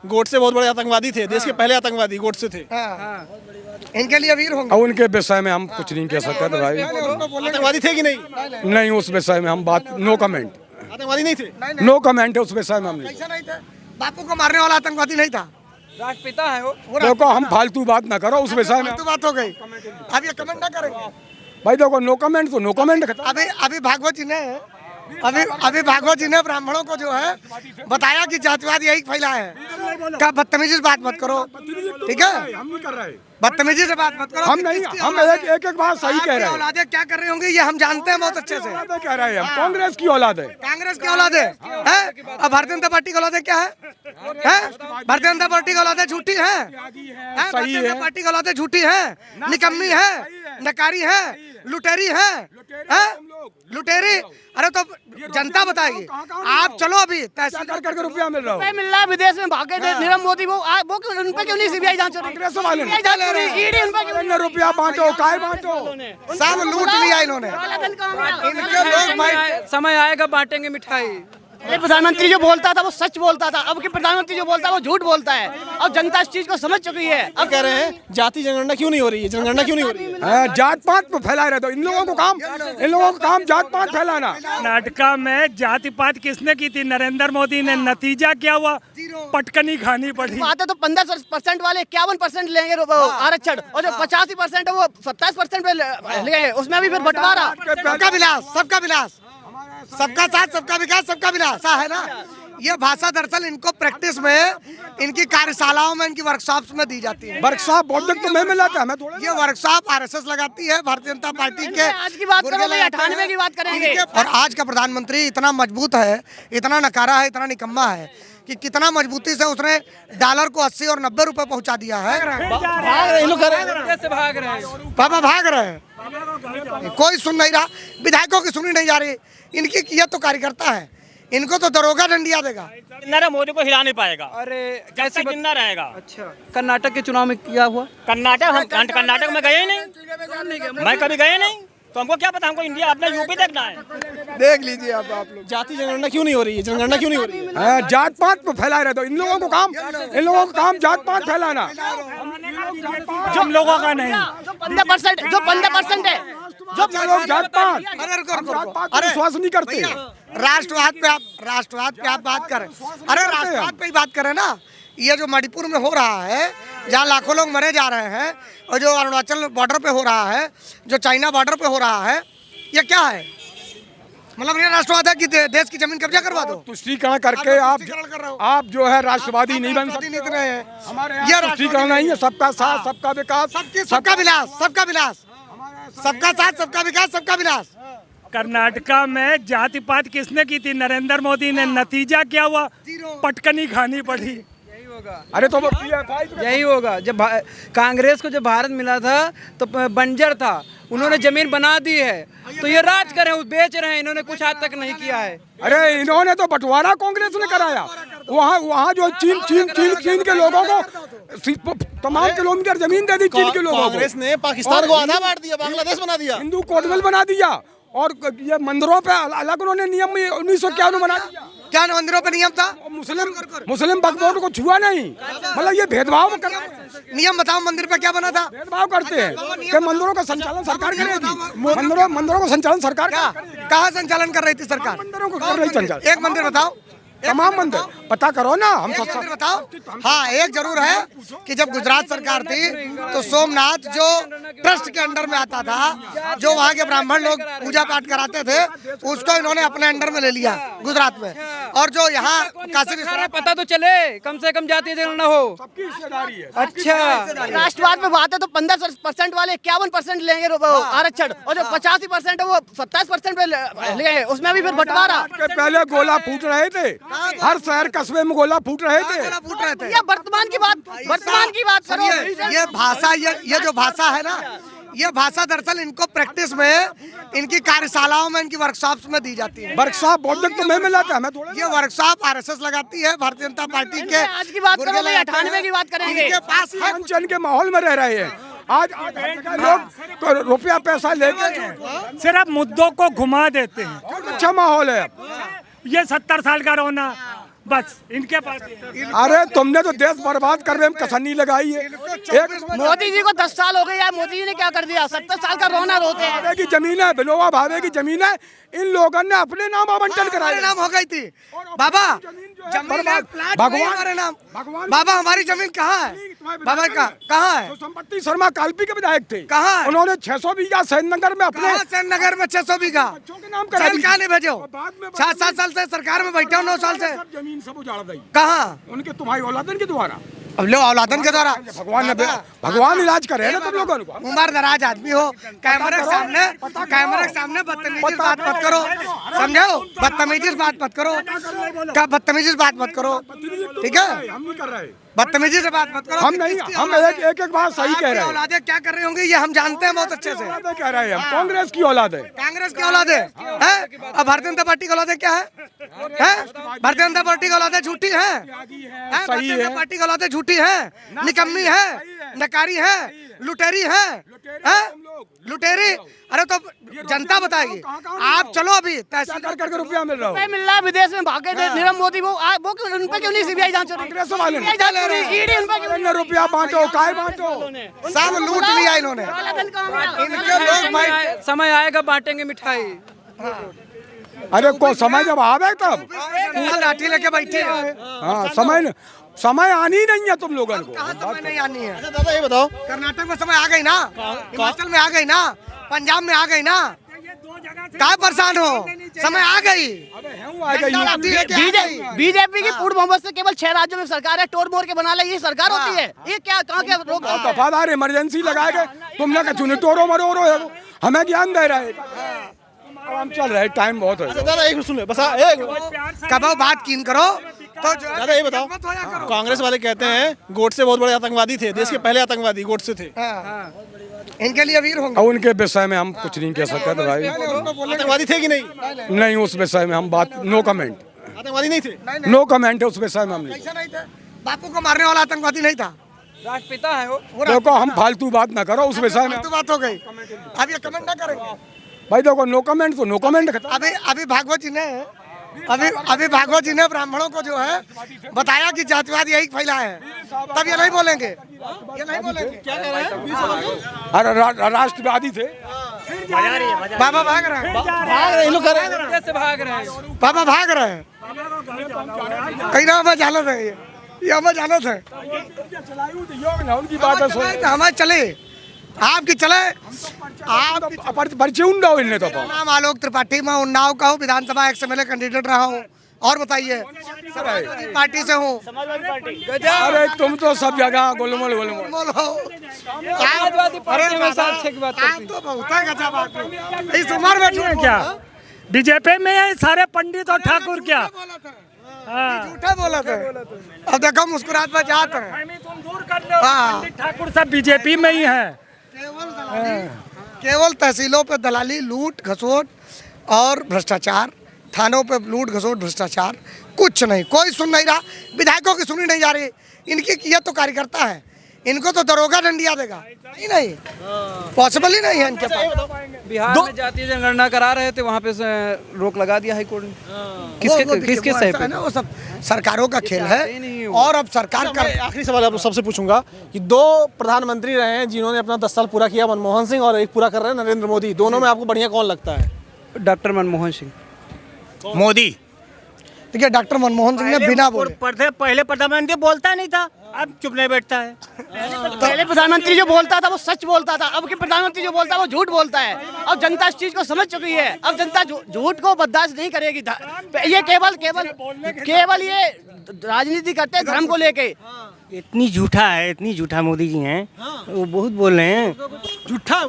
गोडसे बहुत बड़े आतंकवादी थे, देश के पहले आतंकवादी गोडसे थे। इनके लिए वीर होंगे। अब उनके विषय में हम कुछ नहीं कह सकते थे भाई। आतंकवादी थे कि नहीं? नहीं, उस विषय में हम बात नो कमेंट। आतंकवादी नहीं थे। नो कमेंट है उस विषय में। हम नहीं, ऐसा नहीं था, बापू को मारने वाला आतंकवादी नहीं था, राष्ट्रपिता है वो। देखो हम फालतू बात ना करो उस विषय में। फालतू बात हो गई, अब ये कमेंट ना करेंगे भाई। देखो नो कमेंट तो नो कमेंट। अभी भागवत जी ने अभी भागवत जी ने ब्राह्मणों को जो है बताया कि जातिवाद यही फैला है। क्या बदतमीजी से बात मत करो, ठीक है? हम नहीं कर रहे, बदतमीजी से बात मत करो। हम नहीं, हम एक एक बात सही कह रहे हैं। औलादे क्या कर रहे होंगे ये हम जानते हैं बहुत अच्छे से। कह रहे हैं हम कांग्रेस की औलाद है। कांग्रेस की औलाद है, अब भारतीय जनता पार्टी की औलाद है क्या है? भारतीय जनता पार्टी की औलाद झूठी है, भारतीय जनता पार्टी की औलाद झूठी है, निकम्मी है, नकारी है, लुटेरी है, लुटेरी। अरे तो जनता बताएगी। आप चलो अभी तहसील करके रुपया मिल रहा है, मिल रहा है विदेश में भागे थे नीरव मोदी, वो उन पे क्यों नहीं सीबीआई जांच हो रही? कांग्रेस वाले ने ईडी उन पे क्यों रुपया बांटो, काय बांटो, सब लूट लिया इन्होंने। इनके लोग समय आएगा बांटेंगे मिठाई। पहले प्रधानमंत्री जो बोलता था वो सच बोलता था, अब के प्रधानमंत्री जो बोलता है वो झूठ बोलता है। अब जनता इस चीज को समझ चुकी है। अब कह रहे हैं जाति जनगणना क्यों नहीं हो रही है, जनगणना क्यों नहीं हो रही है? जात पात पे फैला रहे। तो इन लोगों को काम जात पात फैलाना। कर्नाटका में जाति पात किसने की थी? नरेंद्र मोदी ने। नतीजा क्या हुआ? पटकनी खानी पड़ी। आते तो 15% वाले 51% लेंगे आरक्षण, और जो 85% है वो 27% पे लेंगे, उसमें भी फिर बंटवारा। सबका विलास, सबका विलास, सबका साथ, सबका विकास, सबका विलास है ना। ये भाषा दरअसल इनको प्रैक्टिस में, इनकी कार्यशालाओं में, इनकी वर्कशॉप्स में दी जाती है। वर्कशॉप बौद्धिक तो मैं मिलाता है, ये वर्कशॉप आरएसएस लगाती है, भारतीय जनता पार्टी के। आज की बात करो, 98 की बात करेंगे। और आज का प्रधानमंत्री इतना मजबूत है, इतना नकारा है, इतना निकम्मा है कि कितना मजबूती से उसने डॉलर को 80 और 90 रुपए पहुंचा दिया है। कैसे भाग रहे हैं पापा, भाग रहे हैं, कोई सुन नहीं रहा, विधायकों की सुनी नहीं जा रही। इनकी ये तो कार्यकर्ता है, इनको तो दरोगा डंडिया देगा। नरेंद्र मोदी को हिला नहीं पाएगा। अरे कैसे जिंदा रहेगा? अच्छा, कर्नाटक के चुनाव में क्या हुआ? कर्नाटक में गए ही नहीं, मैं कभी गए नहीं, तो हमको क्या पता। हमको इंडिया अपना यूपी देखना है। देख लीजिए आप लोग। जाति जनगणना क्यों नहीं हो रही है, जनगणना क्यों नहीं हो रही है? जात पात पे फैला रहे। तो इन लोगों को काम जात पात फैलाना। जो लोगों का नहीं, जो 15% है, जो लोग जात पात अरे विश्वास नहीं करते। राष्ट्रवाद पे आप बात करें। अरे राष्ट्रवाद पे ही बात करें ना। ये जो मणिपुर में हो रहा है, जहाँ लाखों लोग मरे जा रहे हैं, और जो अरुणाचल बॉर्डर पे हो रहा है, जो चाइना बॉर्डर पे हो रहा है, ये क्या है? मतलब ये राष्ट्रवाद है कि देश की जमीन कब्जा करवा दो? तुष्टीकरण करके आप जो है राष्ट्रवादी नहीं बन सकते। ये तुष्टीकरण नहीं है, सबका साथ, सबका विकास, सबका विलास, सबका विलास, सबका साथ, सबका विकास, सबका विलास। कर्नाटका में जाति पात किसने की थी? नरेंद्र मोदी ने। नतीजा क्या हुआ? पटकनी खानी पड़ी। अरे तो यही होगा। जब कांग्रेस को जब भारत मिला था तो बंजर था, उन्होंने जमीन बना दी है, तो ये राज कर रहे हैं, बेच रहे हैं। इन्होंने कुछ आज तक नहीं किया है। अरे इन्होंने तो बंटवारा कांग्रेस ने कराया। वहाँ जो चीन के लोगों को तमाम किलोमीटर जमीन दे दी चीन के लोगों को। कांग्रेस ने पाकिस्तान को आधा बांट दिया, बांग्लादेश बना दिया, हिंदू कोडवेल बना दिया, और ये मंदिरों पे अलग उन्होंने नियम 1951 बना दिया। क्या मंदिरों पे नियम था? मुस्लिम वक्फ को छुआ नहीं। मतलब ये भेदभाव नियम बताओ, मंदिर पे क्या बना था? भेदभाव करते हैं कि मंदिरों का संचालन सरकार करेगी। मंदिरों का संचालन सरकार कहाँ संचालन कर रही थी सरकार? मंदिरों को कर रही संचालन। एक मंदिर बताओ, तमाम मंदिर पता करो ना। हम मंदिर बताओ। हाँ, एक जरूर है कि जब गुजरात सरकार थी तो सोमनाथ जो ट्रस्ट के अंडर में आता था, जो वहाँ के ब्राह्मण लोग पूजा पाठ कराते थे, उसको इन्होंने अपने अंडर में ले लिया गुजरात में। और जो यहाँ काशी विश्वनाथ, पता तो चले, कम से कम जाति जनगणना हो। सबकी हिस्सेदारी है। अच्छा, राष्ट्रवाद पे बात है तो 15% वाले 51% लेंगे आरक्षण, और जो 85% है वो 27% पे लेंगे, उसमें भी फिर बंटवारा। पहले गोला फूट रहे थे, हर शहर कस्बे में गोला फूट रहे थे। ये वर्तमान की बात करो। ये भाषा, ये जो भाषा है ना, ये भाषा दरअसल इनको प्रैक्टिस में, इनकी कार्यशालाओं में, इनकी वर्कशॉप्स में दी जाती है। वर्कशॉप बौद्धिक तो मैं मिलाता है, ये वर्कशॉप आरएसएस लगाती है, भारतीय जनता पार्टी के। आज की बात करो, 98 की बात करेंगे। इनके पास चन के माहौल में रह रहे हैं। आज लोग रुपया पैसा लेके सिर्फ मुद्दों को घुमा देते हैं। अच्छा माहौल है। ये 70 साल का रोना, बस इनके पास अरे तुमने तो देश बर्बाद कर रहे कसन्नी लगाई है। एक मोदी जी को 10 साल हो गए यार, मोदी जी ने क्या कर दिया? 70 साल का रोना रोते हैं। भावे की जमीन है, बिनोबा भावे की जमीन है, इन लोगों ने अपने नाम आवंटन कराया। नाम हो गई थी बाबा, जमीन है, प्लाट भगवान हमारे नाम। भगवान बाबा हमारी जमीन कहाँ है? बाबा कहाँ है? संपत्ति शर्मा कालपी के विधायक थे। कहाँ है? उन्होंने 600 बीघा सैननगर में अपने नगर में 600 बीघा बच्चों के नाम करा दी। कहाँ नहीं भेजो? और बाद में 7 साल से सरकार में बैठे हो, 9 साल से सब जमीन सब उजाड़ दी। कहाँ? उनके तुम्हारी औलादन के द्वारा। अब लो औलादन के द्वारा भगवान इलाज करे ना तुम लोगों को। उम्र दराज आदमी हो, कैमरे के सामने बदतमीजी से बात मत करो, समझो? बदतमीजी से बात मत करो, क्या बदतमीजी से बात मत करो, ठीक है? हम नहीं कर रहे, बदतमीजी से बात मत करो। हम नहीं, हम एक बात सही कह रहे हैं। औलादे क्या कर रही होंगी ये हम जानते हैं बहुत अच्छे से। औलादे कह रहे हैं हम, कांग्रेस की औलाद है। कांग्रेस की औलाद है? अब भारतीय जनता पार्टी की औलाद क्या है? भारतीय जनता पार्टी की औलाद झूठी है, भारतीय जनता पार्टी की औलाद झूठी है, निकम्मी है, नकारी है, लुटेरी है, लुटेरी। अरे तो जनता बताएगी। आप चलो अभी तहसील कर रुपया मिल रहा रुपए मिल रहा है, विदेश में भागे थे नीरव मोदी, वो उन पे क्यों नहीं सीबीआई जांच हो रही? कांग्रेस वाले सीबीआई जांच हो रही, ईडी उन पे क्यों नहीं? रुपया बांटो, काय बांटो, सब लूट लिया इन्होंने। कालाधन कहाँ गया? इनके लोग समय आएगा बांटेंगे मिठाई। अरे को समय जब आवे तब। लाठी लेके बैठे हैं। हाँ, समय आनी नहीं है तुम लोगों को। कहाँ समय नहीं आनी है? अच्छा दादा ये बताओ, कर्नाटक में समय आ गई ना, हिमाचल में आ गई ना, पंजाब में आ गई ना, कहाँ परेशान हो? समय आ गई। बीजेपी की पूर्ण बहुमत से केवल 6 राज्यों में सरकार है, तोड़ मोड़ के बना ले, ये सरकार होती है? ये क्या कहाँ के लोग? दफादार इमरजेंसी लगाए गए, तुमने कहा चुने टोरो मरोरो है वो, हमें ज्ञान दे रहा है। अब हम चल रहे, टाइम बहुत है। दादा एक सुन बस एक कब बात कीन करो तो दादा ये बताओ, कांग्रेस वाले कहते हैं गोडसे बहुत बड़े आतंकवादी थे, देश के पहले आतंकवादी गोडसे थे। इनके लिए वीर होंगे। उनके विषय में हम कुछ नहीं कह सकते भाई। आतंकवादी थे कि नहीं? नहीं, उस विषय में हम बात, नो कमेंट, आतंकवादी नहीं थे। नो कमेंट है उस विषय में हम नहीं। ऐसा नहीं था, बापू को मारने वाला आतंकवादी नहीं था। राष्ट्रपिता है वो। देखो हम फालतू बात ना करो उस विषय में। तो बात हो गई, अब ये कमेंट ना करेंगे भाई। देखो नो कमेंट तो नो कमेंट। अभी भागवत जी ने भागवत जी ने ब्राह्मणों को जो है बताया कि जातिवाद यही फैला है, तब ये नहीं बोलेंगे, ये नहीं बोलेंगे। क्या कह रहे हैं? अरे राष्ट्रवादी थे। बाबा भाग रहे हैं, इन लोग कर रहे हैं। से भाग रहे हैं। बाबा भाग रहे हैं। कहीं ना हमें जानत है, ये हमें जानत है। उनकी बात है, हमारे चले, आपकी चले। आप परिचय उन्नाव इनने तो नाम आलोक त्रिपाठी, मैं उन्नाव का हूँ, विधानसभा एक्स-एमएलए कैंडिडेट रहा हूँ। और बताइए, पार्टी से हूँ। अरे तुम तो सब जगह गोलमोल गोलमोल। समाजवादी पार्टी में साथ की बात करती तो बहुत है गजब बात। इस उम्र में झूठ क्या बीजेपी में है सारे पंडित और ठाकुर? क्या झूठा बोला था? अब देखो मुस्कुराहट में जाते हैं। तुम दूर कर लो, पंडित ठाकुर सब बीजेपी में ही है। केवल तहसीलों पे दलाली, लूट घसोट और भ्रष्टाचार, थानों पे लूट घसोट भ्रष्टाचार, कुछ नहीं, कोई सुन नहीं रहा। विधायकों की सुनी नहीं जा रही, इनकी ये तो कार्यकर्ता है, इनको तो दरोगा डंडिया देगा। नहीं, पॉसिबल ही नहीं है इनके पास। बिहार में जातीय जनगणना करा रहे थे, वहाँ पे रोक लगा दिया हाईकोर्ट ने। किसके सही पे? वो सब सरकारों का खेल है। और अब सरकार का आखिरी सवाल आप सबसे पूछूंगा कि 2 प्रधानमंत्री रहे हैं जिन्होंने अपना 10 साल पूरा किया, मनमोहन सिंह, और एक पूरा कर रहे हैं नरेंद्र मोदी। दोनों में आपको बढ़िया कौन लगता है? डॉक्टर मनमोहन सिंह। मोदी। देखिए डॉक्टर मनमोहन सिंह ने बिना बोले, पहले प्रधानमंत्री बोलता नहीं था, अब चुप नहीं बैठता है। पहले प्रधानमंत्री जो बोलता था वो सच बोलता था, अब के प्रधानमंत्री जो बोलता है वो झूठ बोलता है। अब जनता इस चीज को समझ चुकी है, अब जनता झूठ को बर्दाश्त नहीं करेगी। ये केवल ये राजनीति करते हैं धर्म को लेके। इतनी झूठा मोदी जी हैं, वो बहुत बोल रहे हैं। झूठा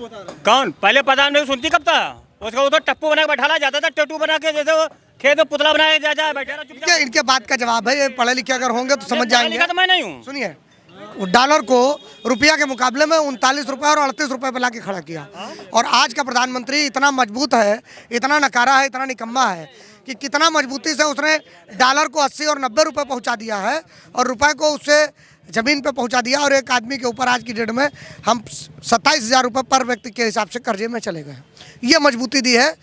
कौन? पहले प्रधानमंत्री सुनती कब था? उसका वो तो टप्पू बना के बैठाला जाता था, टट्टू बना के, जैसे वो खेत में पुतला बना के जा बैठा। इनके बात का जवाब है, ये पढ़े लिखे अगर होंगे तो समझ जाएंगे। तो मैं नहीं हूँ। सुनिए, डॉलर को रुपया के मुकाबले में 39 रुपए और 38 रुपए पे लाके खड़ा किया। और आज का प्रधानमंत्री इतना मजबूत है, इतना नकारा है, इतना निकम्मा है कि कितना मजबूती से उसने डॉलर को 80 और 90 रुपए पहुंचा दिया है और रुपए को उससे ज़मीन पे पहुंचा दिया। और एक आदमी के ऊपर आज की डेट में हम 27,000 रुपये पर व्यक्ति के हिसाब से कर्जे में चले गए। ये मजबूती दी है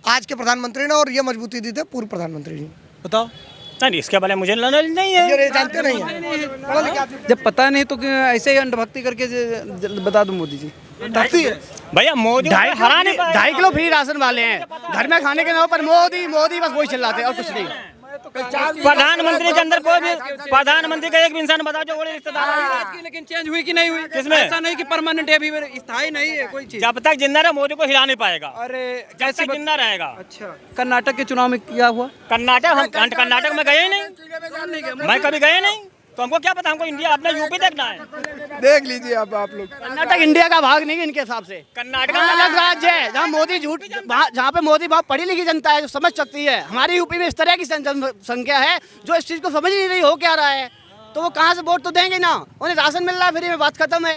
आज के प्रधानमंत्री ने, और ये मजबूती दी थी पूर्व प्रधानमंत्री जी। बताओ नहीं, इसके बारे में मुझे नॉलेज नहीं है। ये जानते नहीं है। जब पता नहीं तो क्यों ऐसे ही अंधभक्ति करके बता दो मोदी जी। भैया मोदी को हरा नहीं पाएगा। 2.5 किलो फ्री राशन वाले हैं घर में खाने के नाम पर मोदी मोदी बस वही चिल्लाते हैं और कुछ नहीं। प्रधानमंत्री के अंदर कोई भी प्रधानमंत्री का एक भी इंसान बताओ जो बड़े रिश्तेदार हैं। लेकिन चेंज हुई कि नहीं हुई? किसमें? ऐसा नहीं कि परमानेंट है, अभी स्थायी नहीं है कोई चीज। जब तक जिंदा रहे मोदी को हिला नहीं पाएगा। अरे जब तक जिंदा रहेगा। अच्छा, कर्नाटक के चुनाव में क्या हुआ? कर्नाटक में गए ही नहीं, मैं कभी गए नहीं, तो हमको क्या पता। हमको इंडिया अपना यूपी देखना है। देख लीजिए आप लोग। कर्नाटक इंडिया का भाग नहीं है इनके हिसाब से। कर्नाटक अलग राज्य है जहाँ मोदी झूठ, जहाँ पे मोदी बहुत पढ़ी लिखी जनता है जो समझ सकती है। हमारी यूपी में इस तरह की जनसंख्या है जो इस चीज को समझ ही नहीं रही हो क्या रहा है, तो वो कहाँ से वोट तो देंगे ना। उन्हें राशन मिल रहा है फ्री में, बात खत्म है।